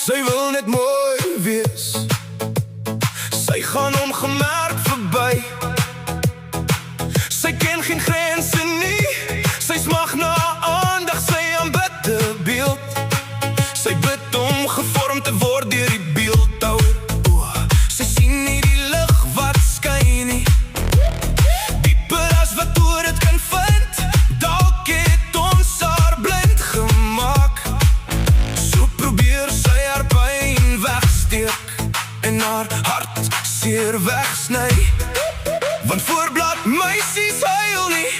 Sy wil net mooi wees. Sy gaan ongemerk verby. Sy ken geen grense nie. Sy smag na aandag, sy aanbid 'n beeld. Sy bid om gevorm te word deur die beeldhouer. Sy sien nie die lig wat skyn nie, dieper as wat oor dit kan vind. Dalk het ons haar blind gemaak. So probeer sy haar pyn wegsteek en haar hart seer wegsny. Want voorblad meisies huil nie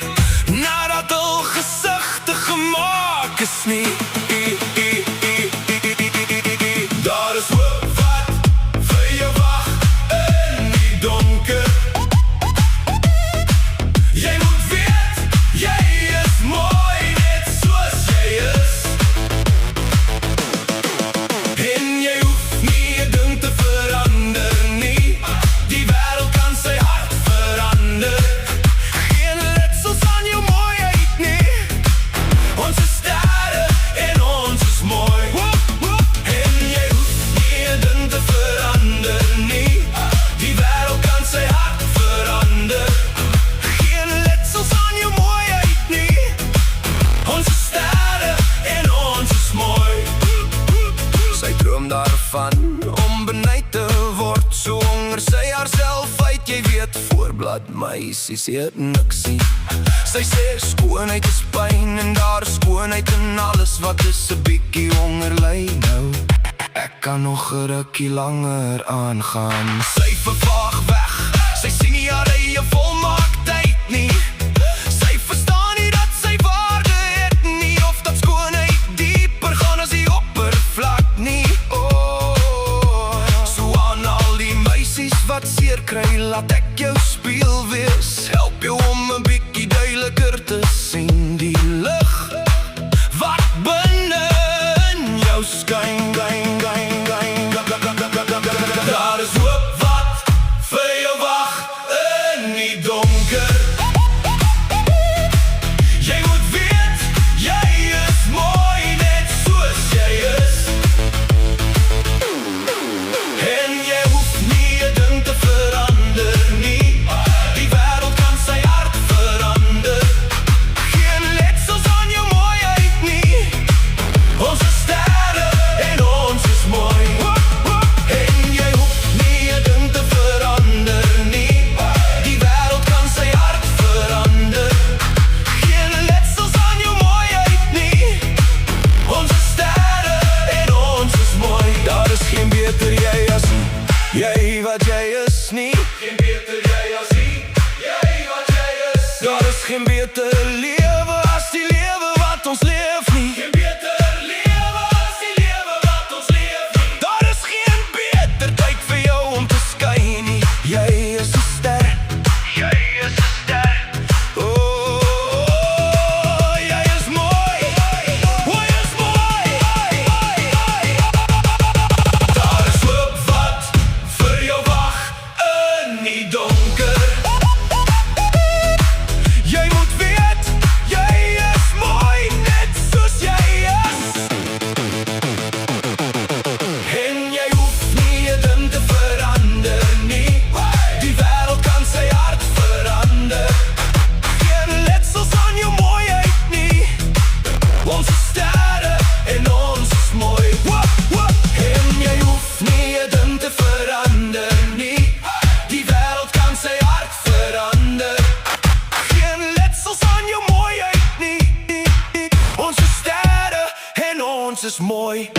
nadat hul gesigte gemaak is nie. Daar is hoop wat vir jou wag in die donker. Jy moet weet, jy is mooi net soos jy is. En jy hoef nie 'n ding te verander nie. Die wêreld kan sy hart verander. Geen letsels aan jou mooiheid nie. Ons is sterre en ons is mooi. En jy hoef nie 'n ding te verander nie. Die wêreld kan sy hart verander. Geen letsels aan jou mooiheid nie. Ons is sterre en ons is mooi. Sy droom daarvan om benyd te word. So honger sy haarself uit, jy weet, voorblad meisies eet niksie. Sy sê skoonheid is pyn en daar is skoonheid in alles wat is 'n bietjie honger ly nou. Ek kan nog 'n rukkie langer aangaan. Sy vervaag weg, sy sien nie haar eie volmaaktheid nie. Sy verstaan nie dat sy waarde het nie, of dat skoonheid dieper gaan as die oppervlak nie. So aan al die meisies wat seer kry, laat ek jou spieël wees. Help jou om 'n bietjie duideliker te sien die lig wat binne in jou skyn. Daar is hoop wat vir jou wag in die donker. Jy moet weet, jy is mooi net soos jy is. En jy hoef nie 'n ding te verander nie. Die wêreld kan sy hart verander. Geen letsels aan jou mooiheid nie. Ons is sterre en ons is mooi. En jy hoef nie 'n ding te verander nie. Die wêreld kan sy hart verander. Geen letsels aan jou mooiheid nie. Ons is sterre en ons is mooi. Daar is geen beter jy as jy wat jy is nie. Geen beter jy as jy wat jy is. Daar is geen beter lewe as die lewe wat ons leef nie. Geen beter lewe as die lewe wat ons leef nie. Daar is geen beter tyd vir jou om te skyn nie. Jy is 'n ster. Jy is 'n ster. Jy is mooi. Jy is mooi. Daar is hoop wat vir jou wag in die donker. Jy moet weet, jy is mooi net soos jy is. En jy hoef nie 'n ding te verander nie. Die wêreld kan sy hart verander. Geen letsels aan jou mooiheid nie. Ons is sterre en ons is mooi. En jy hoef nie 'n ding te verander nie. Die wêreld kan sy hart verander. Geen letsels aan jou mooiheid nie. Ons is sterre en ons is mooi.